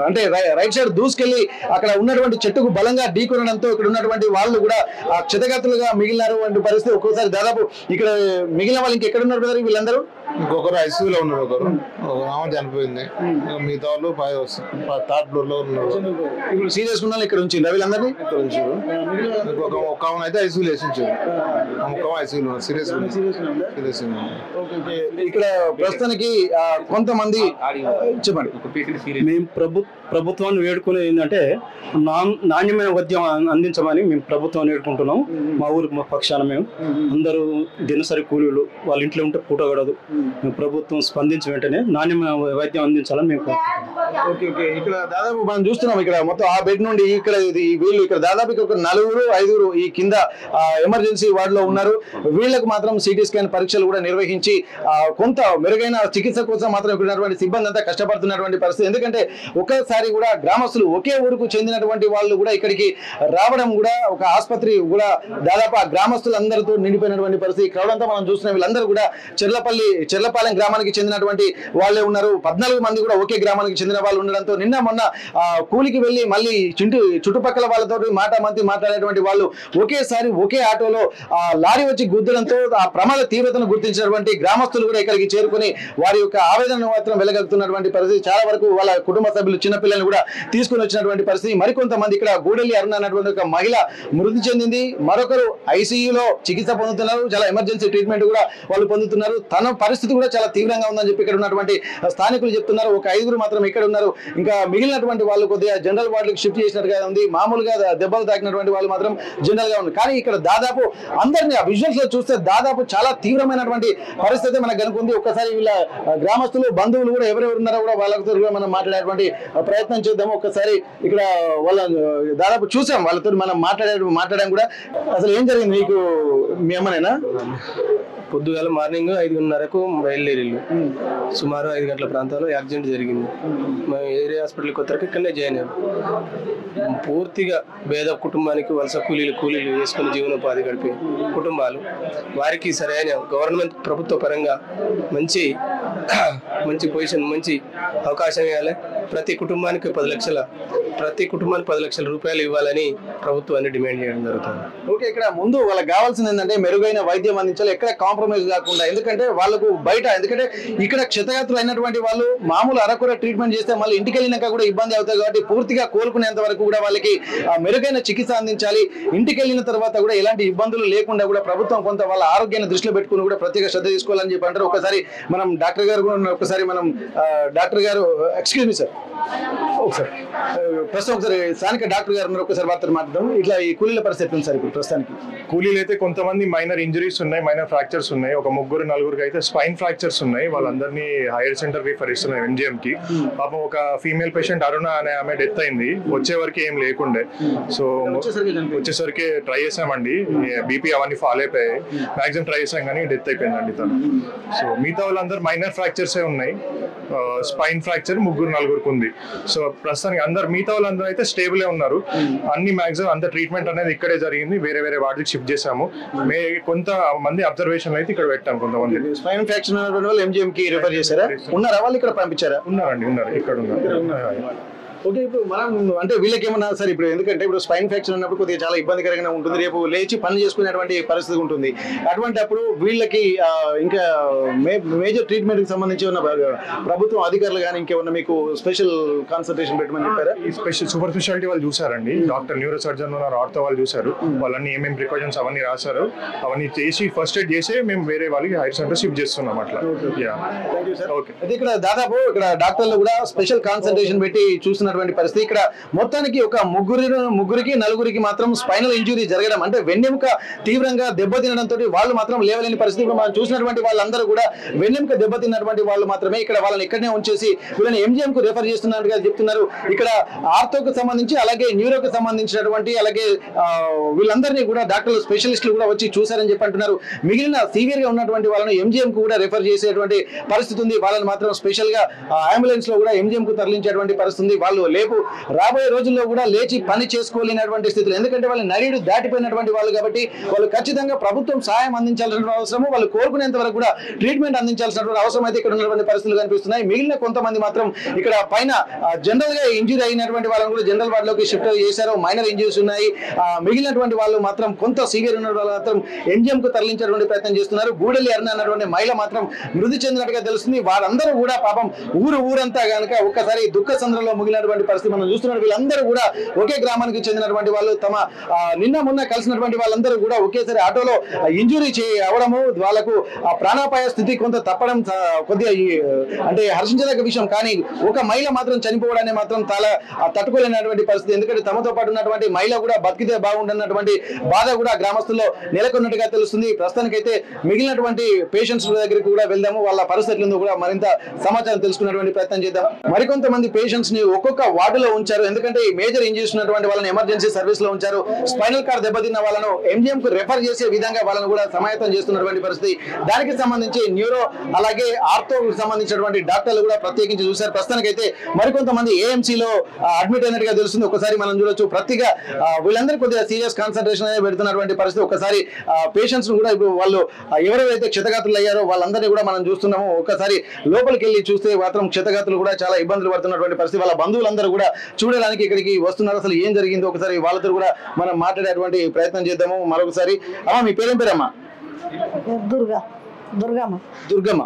అంటే రైట్ సైడ్ దూసుకెళ్లి అక్కడ ఉన్నటువంటి చెట్టుకు బలంగా ఢీకొనడంతో ఇక్కడ ఉన్నటువంటి వాళ్ళు కూడా క్షతగాతులుగా మిగిలినటువంటి పరిస్థితి. ఒక్కోసారి దాదాపు ఇక్కడ మిగిలిన వాళ్ళు ఇంకెక్కడ ఉన్నారు కదా వీళ్ళందరూ? ఇంకొకరు ఐసీయూలో ఉన్నారు, ఒక ఆమె చనిపోయింది. మిగతా వాళ్ళు 3rd ఫ్లోర్ లో ఉన్నారు. ఇప్పుడు సీరియస్ ఉన్న ఇక్కడ నుంచి వీళ్ళందరినీ ఇక్కడ ఉంచారు. ఒక ఆమె అయితే ఐసీయూలో వేసించారు, ఒక ఐసీయూలో సీరియస్. ఇక్కడ ప్రస్తుతానికి కొంతమంది చెప్పండి. మేము ప్రభుత్వాన్ని వేడుకునేది ఏంటంటే నాణ్యమైన వైద్యం అందించమని మేము ప్రభుత్వాన్ని వేడుకుంటున్నాం. మా ఊరు పక్షాన మేము అందరూ దినసరి కూలీలు, వాళ్ళ ఇంట్లో ఉంటే పూట గడదు. మేము ప్రభుత్వం స్పందించి వెంటనే నాణ్యమైన వైద్యం అందించాలని మేము ఇక్కడ దాదాపు మనం చూస్తున్నాం. ఇక్కడ మొత్తం ఆ బెడ్ నుండి ఇక్కడ వీళ్ళు ఇక్కడ దాదాపు ఒక 4-5 ఈ కింద ఎమర్జెన్సీ వార్డులో ఉన్నారు. వీళ్ళకు మాత్రం సిటీ స్కాన్ పరీక్షలు కూడా నిర్వహించి కొంత మెరుగైన చికిత్స కోసం మాత్రం ఇక్కడ ఉన్నటువంటి సిబ్బంది అంతా కష్టపడుతున్నటువంటి పరిస్థితి. ఎందుకంటే ఒకసారి కూడా గ్రామస్తులు ఒకే ఊరుకు చెందినటువంటి వాళ్ళు కూడా ఇక్కడికి రావడం కూడా ఒక ఆసుపత్రి కూడా దాదాపు ఆ గ్రామస్తులందరితో నిండిపోయినటువంటి పరిస్థితి. క్రౌడ్ మనం చూస్తున్నాం. వీళ్ళందరూ కూడా చెర్లపాలెం గ్రామానికి చెందినటువంటి వాళ్ళే ఉన్నారు. 14 మంది కూడా ఒకే గ్రామానికి చెందిన వాళ్ళు ఉండడంతో నిన్న మొన్న కూలికి వెళ్ళి మళ్ళీ చుట్టుపక్కల వాళ్ళతో మాట్లాడేటువంటి వాళ్ళు ఒకేసారి ఒకే ఆటోలో లారీ వచ్చి గుద్దడంతో ఆ ప్రమాద తీవ్రతను గుర్తించినటువంటి గ్రామస్తులు కూడా ఇక్కడికి చేరుకుని వారి యొక్క ఆవేదన మాత్రం వెలగలుగుతున్నటువంటి పరిస్థితి. చాలా వరకు వాళ్ళ కుటుంబ సభ్యులు చిన్నపిల్లలు కూడా తీసుకుని వచ్చినటువంటి పరిస్థితి. మరికొంతమంది ఇక్కడ గూడెల్లి అరుణ అన్నటువంటి ఒక మహిళ మృతి చెందింది. మరొకరు ఐసీయూలో చికిత్స పొందుతున్నారు. చాలా ఎమర్జెన్సీ ట్రీట్మెంట్ కూడా వాళ్ళు పొందుతున్నారు. తన పరిస్థితి కూడా చాలా తీవ్రంగా ఉందని చెప్పి ఇక్కడ ఉన్నటువంటి స్థానికులు చెప్తున్నారు. ఒక 5 మాత్రం ఇక్కడ ఉన్నారు. ఇంకా మిగిలినటువంటి వాళ్ళు కొద్దిగా జనరల్ వార్డులకు షిఫ్ట్ చేసినట్టుగా ఉంది. మామూలుగా దెబ్బలు తాకినటువంటి వాళ్ళు మాత్రం జనరల్ గా ఉంది. కానీ ఇక్కడ దాదాపు అందరినీ ఆ విజువల్స్ లో చూస్తే దాదాపు చాలా తీవ్రమైనటువంటి పరిస్థితి మనకు కనుకుంది. ఒక్కసారి వీళ్ళ గ్రామస్తులు బంధువులు కూడా ఎవరెవరు ఉన్నారో కూడా వాళ్ళతో కూడా మనం మాట్లాడేటువంటి ప్రయత్నం చేద్దాము. ఒక్కసారి ఇక్కడ వాళ్ళ దాదాపు చూసాం, వాళ్ళతో మనం మాట్లాడాం కూడా. అసలు ఏం జరిగింది మీకు? మీ అమ్మనేనా? పొద్దుగాల మార్నింగ్ 5:30కు బయలుదేరిల్లు. సుమారు 5 గంటల ప్రాంతంలో యాక్సిడెంట్ జరిగింది. మేము ఏరియా హాస్పిటల్కి కొత్తకి ఇక్కడనే జాయిన్ అయ్యాం. పూర్తిగా పేద కుటుంబానికి వలస కూలీలు వేసుకుని జీవనోపాధి గడిపే కుటుంబాలు, వారికి సరైన గవర్నమెంట్ ప్రభుత్వ పరంగా మంచి పొజిషన్, మంచి అవకాశం ఇవ్వాలి. ప్రతి కుటుంబానికి 10 లక్షల రూపాయలు ఇవ్వాలని ప్రభుత్వాన్ని డిమాండ్ చేయడం జరుగుతుంది. ఓకే, ఇక్కడ ముందు వాళ్ళకి కావాల్సింది ఏంటంటే మెరుగైన వైద్యం అందించాలి, ఎక్కడ కాంప్రమైజ్ కాకుండా. ఎందుకంటే వాళ్ళకు బయట, ఎందుకంటే ఇక్కడ క్షతగాత్రులు అయినటువంటి వాళ్ళు మామూలు అరకొర ట్రీట్మెంట్ చేస్తే మళ్ళీ ఇంటికి వెళ్ళినాక కూడా ఇబ్బంది అవుతాయి. కాబట్టి పూర్తిగా కోలుకునేంత వరకు కూడా వాళ్ళకి మెరుగైన చికిత్స అందించాలి. ఇంటికి వెళ్ళిన తర్వాత కూడా ఎలాంటి ఇబ్బందులు లేకుండా కూడా ప్రభుత్వం కొంత వాళ్ళ ఆరోగ్యాన్ని దృష్టిలో పెట్టుకుని కూడా ప్రత్యేక శ్రద్ధ తీసుకోవాలని చెప్పి అంటారు. ఒకసారి మనం డాక్టర్ గారు డాక్టర్ గారు ఎక్స్క్యూజ్ మీ సార్, ఒకసారి ప్రస్తుతం ఒకసారి స్థానిక డాక్టర్ గారు ఉన్నారు, ఒకసారి వార్తలు మాట్లాడదాం. ఇట్లా ఈ కూలీల పరిస్థితి ఉంది సార్ ఇప్పుడు ప్రస్తుతానికి? కూలీలు అయితే కొంతమంది మైనర్ ఇంజరీస్ ఉన్నాయి, మైనర్ ఫ్రాక్చర్స్ ఉన్నాయి. ఒక 3-4 అయితే స్పైన్ ఫ్రాక్చర్స్ ఉన్నాయి. వాళ్ళందరినీ హైయర్ సెంటర్ రిఫర్ ఇస్తున్నాయి MGM కి. పాపం ఒక ఫీమేల్ పేషెంట్ అరుణ అనే ఆమె డెత్ అయింది. వచ్చే వరకు ఏం లేకుండే, సో వచ్చేసరికి ట్రై చేసామండి. బీపీ అవన్నీ ఫాలో అయిపోయాయి. మాక్సిమం ట్రై చేసాం కానీ డెత్ అయిపోయిందండి తను. సో మిగతా వాళ్ళందరూ మైనర్ ఫ్రాక్చర్సే ఉన్నాయి. స్పైన్ ఫ్రాక్చర్ 3-4 ఉంది. సో ప్రస్తుతానికి మిగతా వాళ్ళందరూ అయితే స్టేబుల్ ఉన్నారు. అన్ని మాక్సిమం అంత ట్రీట్మెంట్ అనేది ఇక్కడే జరిగింది. వేరే వార్డుకి షిఫ్ట్ చేసాము. కొంతమంది అబ్జర్వేషన్ అయితే ఇక్కడ పెట్టాము. కొంతమంది స్పైన్ ఫ్రాక్చర్ MGM కి రిఫర్ చేశారా? ఉన్నారా వాళ్ళు ఇక్కడ పంపించారా? ఉన్నారు ఇక్కడ ఉన్నారు. ఓకే, ఇప్పుడు మనం అంటే వీళ్ళకి ఏమన్నా సార్, ఇప్పుడు ఎందుకంటే ఇప్పుడు స్పైన్ ఫ్రాక్చర్ ఉన్నప్పుడు కొద్దిగా చాలా ఇబ్బందికరంగా ఉంటుంది. రేపు లేచి పని చేసుకునేటువంటి పరిస్థితి ఉంటుంది. అటువంటి అప్పుడు వీళ్ళకి ఇంకా మేజర్ ట్రీట్మెంట్ కి సంబంధించి ఉన్న ప్రభుత్వం అధికారులు కానీ ఇంకేమన్నా మీకు స్పెషల్ కాన్సల్టేషన్ పెట్టమని చెప్పారా? ఈ సూపర్ స్పెషాలిటీ వాళ్ళు చూసారండి. డాక్టర్ న్యూరో సర్జన్ ఆర్థో వాళ్ళు చూసారు. వాళ్ళని ఏమేమి ప్రికాషన్స్ అవన్నీ రాశారు. అవన్నీ చేసి ఫస్ట్ ఎయిడ్ చేసి మేము వేరే వాళ్ళకి హైర్ సెంటర్ షిఫ్ట్ చేస్తున్నాం. అట్లా అయితే ఇక్కడ దాదాపు ఇక్కడ డాక్టర్లు కూడా స్పెషల్ కాన్సల్టేషన్ పెట్టి చూస్తున్న పరిస్థితి. ఇక్కడ మొత్తానికి ఒక ముగ్గురికి 4 మాత్రం స్పైనల్ ఇంజురీ జరగడం, అంటే వెన్నెముక తీవ్రంగా దెబ్బతినడంతో వాళ్ళు మాత్రం లేవలేని పరిస్థితి. మనం చూసినటువంటి వాళ్ళందరూ కూడా వెన్నెముక దెబ్బతిన్నటువంటి వాళ్ళు మాత్రమే ఇక్కడ వాళ్ళని ఇక్కడనే ఉంచేసి వీళ్ళని MGM కు రిఫర్ చేస్తున్నట్టుగా చెప్తున్నారు. ఇక్కడ ఆర్థోకు సంబంధించి అలాగే న్యూరోకి సంబంధించినటువంటి అలాగే వీళ్ళందరినీ కూడా డాక్టర్లు స్పెషలిస్టులు కూడా వచ్చి చూసారని చెప్పి అంటున్నారు. మిగిలిన సివియర్ గా ఉన్నటువంటి వాళ్ళని MGM కు కూడా రిఫర్ చేసేటువంటి పరిస్థితి ఉంది. వాళ్ళని మాత్రం స్పెషల్ గా అంబులెన్స్ లో కూడా MGM కు తరలించేటువంటి పరిస్థితి. వాళ్ళు లేపు రాబోయే రోజుల్లో కూడా లేచి పని చేసుకోలేనటువంటి స్థితిలో, ఎందుకంటే వాళ్ళు నడిడు దాటిపోయినటువంటి వాళ్ళు కాబట్టి వాళ్ళు ఖచ్చితంగా ప్రభుత్వం సహాయం అందించాల్సిన అవసరము, వాళ్ళు కోరుకునేంత వరకు కూడా ట్రీట్మెంట్ అందించాల్సినటువంటి అవసరం అయితే ఇక్కడ ఉన్నటువంటి పరిస్థితులు కనిపిస్తున్నాయి. మిగిలిన కొంతమంది మాత్రం ఇక్కడ పైన జనరల్ గా ఇంజురీ అయినటువంటి వాళ్ళని కూడా జనరల్ వార్డ్ లోకి షిఫ్ట్ చేశారు. మైనర్ ఇంజురీస్ ఉన్నాయి. మిగిలినటువంటి వాళ్ళు మాత్రం కొంత సీవియర్ ఉన్న వాళ్ళు మాత్రం MGM కు తరలించేటువంటి ప్రయత్నం చేస్తున్నారు. గూడెల్లి అరుణ అన్నటువంటి మహిళ మాత్రం మృతి చెందినట్టుగా తెలుస్తుంది. వారందరూ కూడా పాపం ఊరంతా కనుక ఒక్కసారి దుఃఖ సంద్రంలో ముగిలినటువంటి పరిస్థితి మనం చూస్తున్నాం. వీళ్ళందరూ కూడా ఒకే గ్రామానికి చెందినటువంటి వాళ్ళు. తమ మొన్న కలిసినటువంటి వాళ్ళందరూ కూడా ఒకేసారి ఆటోలో ఇంజురీ అవడము, వాళ్ళకు ప్రాణాపాయ స్థితి కొంత తప్పడం కొద్దిగా అంటే హర్షించదగ్గ విషయం. కానీ ఒక మహిళ మాత్రం చనిపోవడాన్ని మాత్రం తట్టుకోలేనటువంటి పరిస్థితి. ఎందుకంటే తమతో పాటు ఉన్నటువంటి మహిళ కూడా బతికితే బాగుండన్నటువంటి బాధ కూడా గ్రామస్తుల్లో నెలకొన్నట్టుగా తెలుస్తుంది. ప్రస్తుతానికైతే మిగిలినటువంటి పేషెంట్స్ దగ్గరికి కూడా వెళ్దాము. వాళ్ళ పరిస్థితులను కూడా మరింత సమాచారం తెలుసుకున్నటువంటి ప్రయత్నం చేద్దాం. మరికొంతమంది పేషెంట్స్ ని ఒక్కొక్క వార్డులో ఉంచారు. ఎందుకంటే ఈ మేజర్ ఇంజరీస్ ఉన్నటువంటి వాళ్ళని ఎమర్జెన్సీ సర్వీస్ లో ఉంచారు. స్పైనల్ కార్డ్ దెబ్బతిన్న వాళ్ళను MGM కు రెఫర్ చేసే విధంగా వాళ్ళను కూడా సమాయత్తం చేస్తున్నటువంటి పరిస్థితి. దానికి సంబంధించి న్యూరో అలాగే ఆర్థో సంబంధించినటువంటి డాక్టర్లు కూడా ప్రత్యేకించి చూశారు. ప్రస్తుతానికైతే మరికొంతమంది AMC లో అడ్మిట్ అయినట్టుగా తెలుస్తుంది. ఒకసారి మనం చూడొచ్చు. ప్రతిగా వీళ్ళందరూ కొద్దిగా సీరియస్ కాన్సన్ట్రేషన్ అనేది పెడుతున్నటువంటి పరిస్థితి. ఒకసారి పేషెంట్స్ కూడా ఇప్పుడు వాళ్ళు ఎవరైతే క్షతగాత్రులు అయ్యారో వాళ్ళందరినీ కూడా మనం చూస్తున్నాము. ఒకసారి లోపలికి వెళ్ళి చూస్తే మాత్రం క్షతగాత్రులు కూడా చాలా ఇబ్బందులు పడుతున్నటువంటి పరిస్థితి. వాళ్ళ బంధువులందరూ కూడా చూడడానికి ఇక్కడికి వస్తున్నారు. అసలు ఏం జరిగిందో ఒకసారి వాళ్ళతో కూడా మనం మాట్లాడేటువంటి ప్రయత్నం చేద్దాము మరొకసారి. అమ్మా, మీ పేరేం పేరమ్మా? దుర్గమ్మ.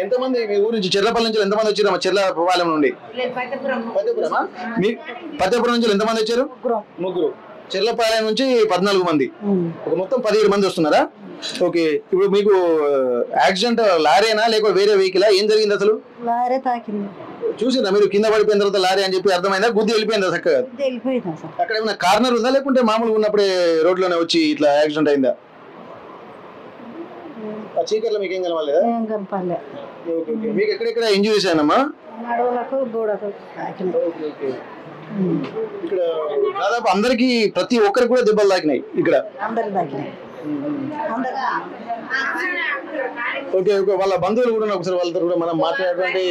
ఎంతమంది మీ ఊరు నుంచి చెర్లపల్లి నుంచి ఎంతమంది వచ్చారమ్మా? చెర్లపాలెం నుండి పత్యపురం నుంచి ఎంతమంది వచ్చారు? 3. చెర్లపాలెం నుంచి 14 మంది, ఒక మొత్తం 17 మంది వస్తున్నారా? ఓకే, ఇప్పుడు మీకు యాక్సిడెంట్ లారీనా లేకపోతే వేరే వెహికల్? ఏం జరిగింది అసలు? లారీ తాకింది. చూసిందా మీరు? కింద పడిపోయిన తర్వాత లారీ అని చెప్పి అర్థమైందా? గుద్ది వెళ్ళిపోయిందా? చక్కగా అక్కడ ఏమైనా కార్నర్ ఉందా లేకుంటే మామూలుగా ఉన్నప్పుడే రోడ్లోనే వచ్చి ఇట్లా యాక్సిడెంట్ అయిందా? చీకట్లో మీకు ఏం కనవాలేదా? మీకు ఎక్కడెక్కడ ఇంజురీస్ అయినమ్మా? ఇక్కడ దాదాపు అందరికి ప్రతి ఒక్కరికి కూడా దెబ్బలు తాకినాయి. ఇక్కడ ఓకే ఓకే, వాళ్ళ బంధువులు కూడా ఒకసారి వాళ్ళతో కూడా మనం మాట్లాడేటువంటి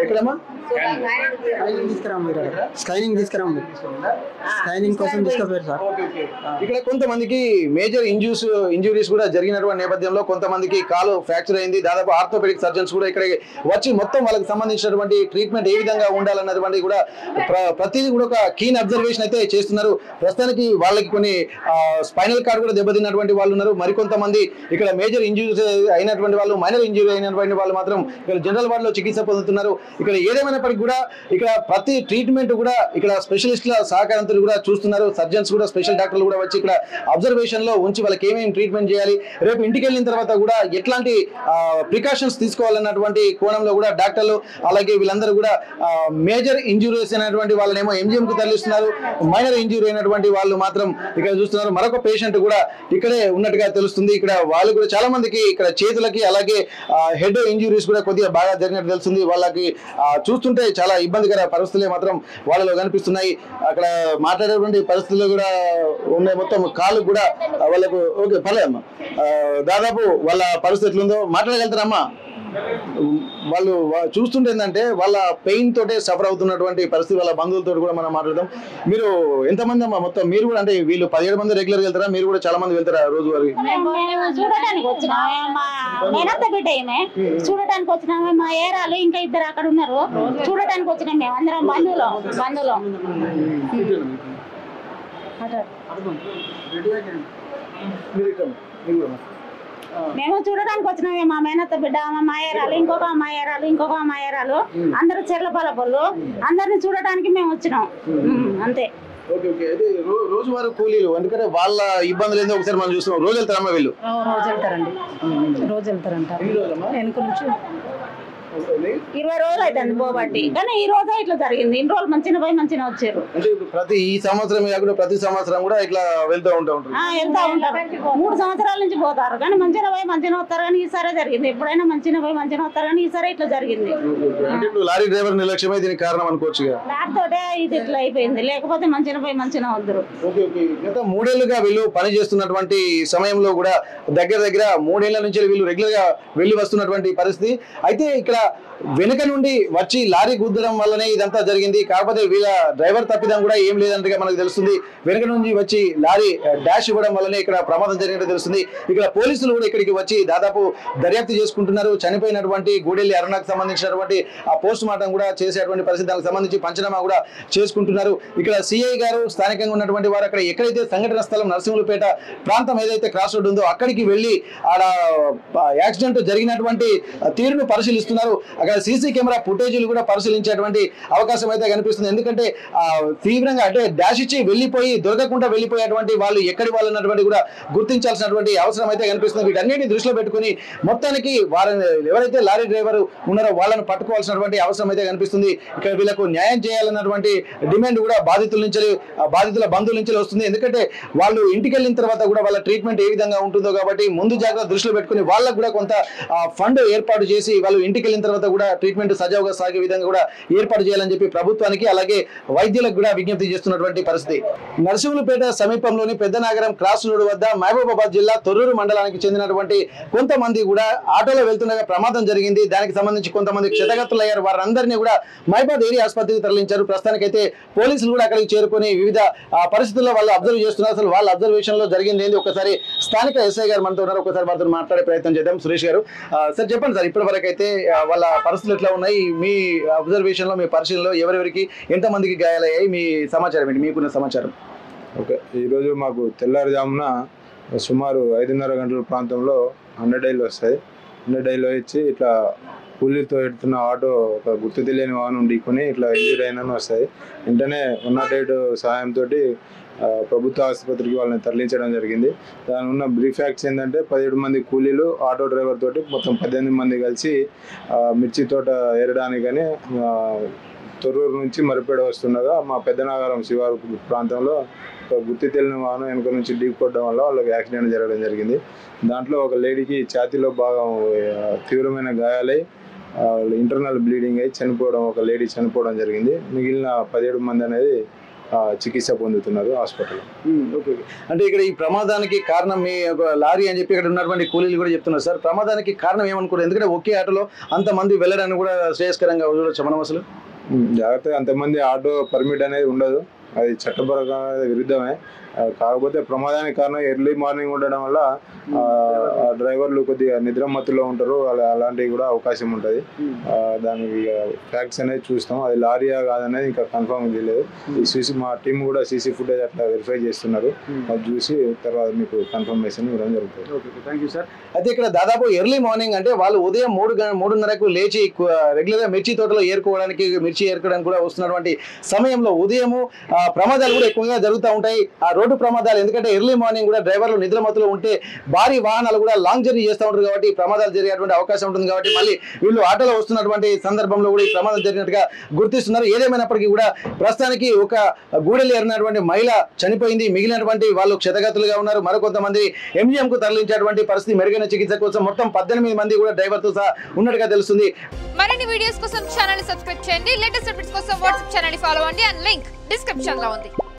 ఎక్కడమ్మా స్కైనింగ్ తీసుకురాము స్కైనింగ్ కోసం తీసుకుపోయారు సార్. ఇక్కడ కొంతమందికి మేజర్ ఇంజురీస్ కూడా జరిగినటువంటి నేపథ్యంలో కొంతమందికి కాలు ఫ్రాక్చర్ అయింది. దాదాపు ఆర్థోపెడిక్ సర్జన్స్ కూడా ఇక్కడ వచ్చి మొత్తం వాళ్ళకి సంబంధించినటువంటి ట్రీట్మెంట్ ఏ విధంగా ఉండాలన్నటువంటి కూడా ప్రతిదీ కూడా ఒక కీన్ అబ్జర్వేషన్ అయితే చేస్తున్నారు. ప్రస్తుతానికి వాళ్ళకి కొన్ని స్పైనల్ కార్డ్ కూడా దెబ్బతిన్నటువంటి వాళ్ళు ఉన్నారు. మరికొంతమంది ఇక్కడ మేజర్ ఇంజురీస్ అయినటువంటి వాళ్ళు, మైనర్ ఇంజురీ అయినటువంటి వాళ్ళు మాత్రం ఇక్కడ జనరల్ వార్డ్ లో చికిత్స పొందుతున్నారు. ఇక్కడ ఏదేమైనప్పటికీ కూడా ఇక్కడ ప్రతి ట్రీట్మెంట్ కూడా ఇక్కడ స్పెషలిస్టుల సహకారంతో కూడా చూస్తున్నారు. సర్జన్స్ కూడా, స్పెషల్ డాక్టర్లు కూడా వచ్చి ఇక్కడ అబ్జర్వేషన్ లో ఉంచి వాళ్ళకి ఏమేమి ట్రీట్మెంట్ చేయాలి, రేపు ఇంటికి వెళ్ళిన తర్వాత కూడా ఎట్లాంటి ప్రికాషన్స్ తీసుకోవాలన్నటువంటి కోణంలో కూడా డాక్టర్లు అలాగే వీళ్ళందరూ కూడా మేజర్ ఇంజురీస్ అయినటువంటి వాళ్ళనేమో ఎంజిఎం కు తరలిస్తున్నారు. మైనర్ ఇంజురీ అయినటువంటి వాళ్ళు మాత్రం ఇక్కడ చూస్తున్నారు. మరొక పేషెంట్ కూడా ఇక్కడే ఉన్నట్టుగా తెలుస్తుంది. ఇక్కడ వాళ్ళు కూడా చాలా మందికి ఇక్కడ చేతులకి అలాగే హెడ్ ఇంజురీస్ కూడా కొద్దిగా బాగా జరిగినట్టు తెలుస్తుంది. వాళ్ళకి చూస్తుంటే చాలా ఇబ్బందికర పరిస్థితులే మాత్రం వాళ్ళలో కనిపిస్తున్నాయి. అక్కడ మాట్లాడేటువంటి పరిస్థితులు కూడా ఉన్నాయి. మొత్తం కాళ్ళు కూడా వాళ్ళకు ఓకే పర్లేదమ్మా, దాదాపు వాళ్ళ పరిస్థితులు ఉందో మాట్లాడగలుగుతారమ్మా. వాళ్ళు చూస్తుంటే ఏంటంటే వాళ్ళ పెయిన్ తోటే సఫర్ అవుతున్నటువంటి పరిస్థితి. వాళ్ళ బంధువులతో కూడా మనం మాట్లాడదాం. మీరు ఎంతమంది అమ్మా మొత్తం? మీరు కూడా అంటే వీళ్ళు 17 మంది రెగ్యులర్ వెళ్తారా? మీరు కూడా చాలా మంది వెళ్తారా రోజువారీ? చూడటానికి వచ్చినామే, మా మేనత్త బిడ్డ ఈమె చూడటానికి వచ్చినామే. మా ఏరాలు ఇంకా 2 అక్కడ ఉన్నారు. చూడటానికి వచ్చినాం మేము అందరం బంధువులు. మేము చూడడానికి వచ్చినామే. మా మేనత్త బిడ్డ, మా మాయరాలు, ఇంకొక అమ్మాయిరాలు అందరూ చెర్లపాల పళ్ళు అందరిని చూడటానికి మేము వచ్చినాం అంతే. రోజువారీ కూలీలు ఎందుకంటే వాళ్ళ ఇబ్బందులు ఏందో ఒకసారి మనం చూస్తున్నాం. రోజు వెళ్తారమ్మా వీళ్ళు? రోజు వెళ్తారంట. వెనుక నుంచి 20 రోజులు అవుతుంది పోబట్టి, కానీ ఈ రోజే ఇట్లా జరిగింది. ఇన్ని రోజులు మంచిగా పోయి మంచిగా వచ్చారు. ప్రతి ఈ సంవత్సరం కాకుండా ప్రతి సంవత్సరం కూడా ఇట్లా వెళ్తూ ఉంటారు. 3 సంవత్సరాల నుంచి పోతారు, కానీ మంచిగా పోయి మంచిగా వస్తారు. కానీ ఈసారే జరిగింది. ఎప్పుడైనా మంచిగా పోయి మంచిగా వస్తారు, కానీ ఈసారి ఇట్లా జరిగింది. లారీ డ్రైవర్ నిర్లక్ష్యమే దీనికి కారణం అనుకోవచ్చు. లారీ తోటే ఇది ఇట్లా అయిపోయింది, లేకపోతే మంచిగా పోయి మంచిగా వద్దరు. గత 3 ఏళ్లుగా వీళ్ళు పని చేస్తున్నటువంటి సమయంలో కూడా దగ్గర 3 ఏళ్ల నుంచి వీళ్ళు రెగ్యులర్ గా వెళ్లి వస్తున్నటువంటి పరిస్థితి. అయితే ఇక్కడ వెనుక నుండి వచ్చి లారీ గుద్దడం వల్లనే ఇదంతా జరిగింది. కాకపోతే వీళ్ళ డ్రైవర్ తప్పిదం కూడా ఏం లేదంటే మనకు తెలుస్తుంది. వెనుక నుంచి వచ్చి లారీ డాష్ ఇవ్వడం వల్లనే ఇక్కడ ప్రమాదం జరిగినట్టు తెలుస్తుంది. ఇక్కడ పోలీసులు కూడా ఇక్కడికి వచ్చి దాదాపు దర్యాప్తు చేసుకుంటున్నారు. చనిపోయినటువంటి గూడెల్లి అరుణకు సంబంధించినటువంటి ఆ పోస్ట్ మార్టం కూడా చేసేటువంటి పరిస్థితి, దానికి సంబంధించి పంచనామా కూడా చేసుకుంటున్నారు. ఇక్కడ సిఐ గారు, స్థానికంగా ఉన్నటువంటి వారు అక్కడ ఎక్కడైతే సంఘటన స్థలం నరసింహులపేట ప్రాంతం ఏదైతే క్రాస్ రోడ్ ఉందో అక్కడికి వెళ్ళి ఆడ యాక్సిడెంట్ జరిగినటువంటి తీరును పరిశీలిస్తున్నారు. అక్కడ సీసీ కెమెరా ఫుటేజీలు కూడా పరిశీలించేటువంటి అవకాశం అయితే కనిపిస్తుంది. ఎందుకంటే తీవ్రంగా అంటే డాష్ ఇచ్చి వెళ్ళిపోయి దొరకకుండా వెళ్ళిపోయేటువంటి వాళ్ళు ఎక్కడి వాళ్ళు అన్నటువంటి కూడా గుర్తించాల్సినటువంటి అవసరం అయితే కనిపిస్తుంది. వీటన్నిటిని దృష్టిలో పెట్టుకుని మొత్తానికి వారిని ఎవరైతే లారీ డ్రైవర్ ఉన్నారో వాళ్ళని పట్టుకోవాల్సినటువంటి అవసరం అయితే కనిపిస్తుంది. ఇక్కడ వీళ్ళకు న్యాయం చేయాలన్నటువంటి డిమాండ్ కూడా బాధితుల బంధువుల నుంచి వస్తుంది. ఎందుకంటే వాళ్ళు ఇంటికి వెళ్ళిన తర్వాత కూడా వాళ్ళ ట్రీట్మెంట్ ఏ విధంగా ఉంటుందో కాబట్టి ముందు జాగ్రత్త దృష్టిలో పెట్టుకుని వాళ్ళకు కూడా కొంత ఫండ్ ఏర్పాటు చేసి వాళ్ళు ఇంటికి వెళ్ళిన తర్వాత కూడా ట్రీట్మెంట్ సజావుగా సాగే విధంగా కూడా ఏర్పాటు చేయాలని చెప్పి ప్రభుత్వానికి అలాగే వైద్యులకు కూడా విజ్ఞప్తి చేస్తున్నటువంటి పరిస్థితి. నరసింహులపేట సమీపంలోని పెద్దనాగరం క్రాస్ రోడ్ వద్ద మహబూబాబాద్ జిల్లా తొర్రూరు మండలానికి చెందినటువంటి కొంతమంది కూడా ఆటోలో వెళ్తుండగా ప్రమాదం జరిగింది. దానికి సంబంధించి కొంతమంది క్షతగాత్రులయ్యారు. వారందరినీ కూడా మహబూబాబాద్ ఏరియా ఆసుపత్రికి తరలించారు. ప్రస్తుతానికైతే పోలీసులు కూడా అక్కడికి చేరుకొని వివిధ పరిస్థితుల్లో వాళ్ళు అబ్జర్వ్ చేస్తున్నారు. అసలు వాళ్ళ అబ్జర్వేషన్ లో జరిగింది ఏంది ఒకసారి స్థానిక ఎస్ఐ గారు మనతో ఉన్నారు. ఒకసారి వారితో మాట్లాడే ప్రయత్నం చేద్దాం. సురేష్ గారు, సార్ చెప్పండి సార్, ఇప్పటి వరకు అయితే వాళ్ళ పరిస్థితులు ఎట్లా ఉన్నాయి? మీ అబ్జర్వేషన్ లో, మీ పరిశీలనలో ఎవరెవరికి ఎంతమందికి గాయాలయ్యాయి? మీ సమాచారం ఏంటి, మీకున్న సమాచారం? ఓకే, ఈరోజు మాకు తెల్లారుజామున సుమారు 5:30 గంటల ప్రాంతంలో 100 డైలు వస్తాయి. 100 డైలో ఇచ్చి ఇట్లా కూలీతో ఎడుతున్న ఆటో ఒక గుర్తు తెలియని వాహనం ఢీకొని ఇట్లా ఇంజూరీ అయినా వస్తాయి. వెంటనే 108 సహాయంతో ప్రభుత్వ ఆసుపత్రికి వాళ్ళని తరలించడం జరిగింది. దాని ఉన్న బ్రీఫ్ ఫ్యాక్ట్స్ ఏంటంటే 17 మంది కూలీలు ఆటో డ్రైవర్ తోటి మొత్తం 18 మంది కలిసి మిర్చి తోట ఏరడానికని తొర్రూరు నుంచి మరిపేడ వస్తుండగా మా పెద్దనాగారం శివారు ప్రాంతంలో ఒక గుర్తు తెలియని వాహనం వెనుక నుంచి ఢీకొట్టడం వల్ల వాళ్ళకి యాక్సిడెంట్ జరగడం జరిగింది. దాంట్లో ఒక లేడీకి ఛాతీలో భాగం తీవ్రమైన గాయాలై ఇంటర్నల్ బ్లీడింగ్ అయి చనిపోవడం, ఒక లేడీ చనిపోవడం జరిగింది. మిగిలిన 17 మంది అనేది చికిత్స పొందుతున్నారు హాస్పిటల్. ఓకే. అంటే ఇక్కడ ఈ ప్రమాదానికి కారణం మీ లారీ అని చెప్పి ఇక్కడ ఉన్నటువంటి కూలీలు కూడా చెప్తున్నారు సార్. ప్రమాదానికి కారణం ఏమనుకోరు, ఎందుకంటే ఒకే ఆటోలో అంతమంది వెళ్ళడానికి కూడా శ్రేయస్కరంగా చూడొచ్చు మనం. అసలు జాగ్రత్తగా అంతమంది ఆటో పర్మిట్ అనేది ఉండదు, అది చట్టపరంగా విరుద్ధమే. కాకపోతే ప్రమాదానికి కారణం ఎర్లీ మార్నింగ్ ఉండడం వల్ల డ్రైవర్లు కొద్దిగా నిద్రమత్తులో ఉంటారు, అలాంటివి కూడా అవకాశం ఉంటుంది. దానికి ఫ్యాక్ట్స్ అనేది చూస్తాం, అది లారీయా కాదనేది ఇంకా కన్ఫర్మ్ చేయలేదు. ఈ మా టీం కూడా సీసీ ఫుటేజ్ అట్లా వెరిఫై చేస్తున్నారు, అది చూసి తర్వాత మీకు కన్ఫర్మేషన్ ఇవ్వడం జరుగుతుంది. Thank you sir. అయితే ఇక్కడ దాదాపు ఎర్లీ మార్నింగ్ అంటే వాళ్ళు ఉదయం 3:30కు లేచి రెగ్యులర్గా మిర్చి తోటలో మిర్చి ఏరుకోవడానికి కూడా వస్తున్నటువంటి సమయంలో ఉదయము ప్రమాదాలు కూడా ఎక్కువగా జరుగుతూ ఉంటాయి. ఆ రోడ్డు ప్రమాదాలు ఎందుకంటే ఎర్లీ మార్నింగ్ కూడా డ్రైవర్లు నిద్రమత్తులో ఉంటే భారీ వాహనాలు కూడా లాంగ్ జర్నీ చేస్తూ ఉంటారు కాబట్టి ప్రమాదాలు జరిగేటువంటి అవకాశం ఉంటుంది. కాబట్టి మళ్ళీ వీళ్ళు ఆటోలో వస్తున్నటువంటి సందర్భంలో కూడా ఈ ప్రమాదం జరిగినట్టుగా గుర్తిస్తున్నారు. ఏదేమైనప్పటికీ కూడా ప్రస్తుతానికి ఒక గూడెలు ఏరినటువంటి మహిళ చనిపోయింది, మిగిలినటువంటి వాళ్ళు క్షతగాతులుగా ఉన్నారు. మరికొంతమంది MGM కు తరలించేటువంటి పరిస్థితి, మెరుగైన చికిత్స కోసం మొత్తం 18 మంది కూడా డ్రైవర్తో సహా ఉన్నట్టుగా తెలుస్తుంది. మరిన్ని వీడియోస్ కోసం ఛానల్ సబ్స్క్రైబ్ చేయండి. లేటెస్ట్ అప్డేట్స్ కోసం వాట్సాప్ ఛానల్ ఫాలో అవ్వండి. అండ్ లింక్ డిస్క్రిప్షన్ లో ఉంది.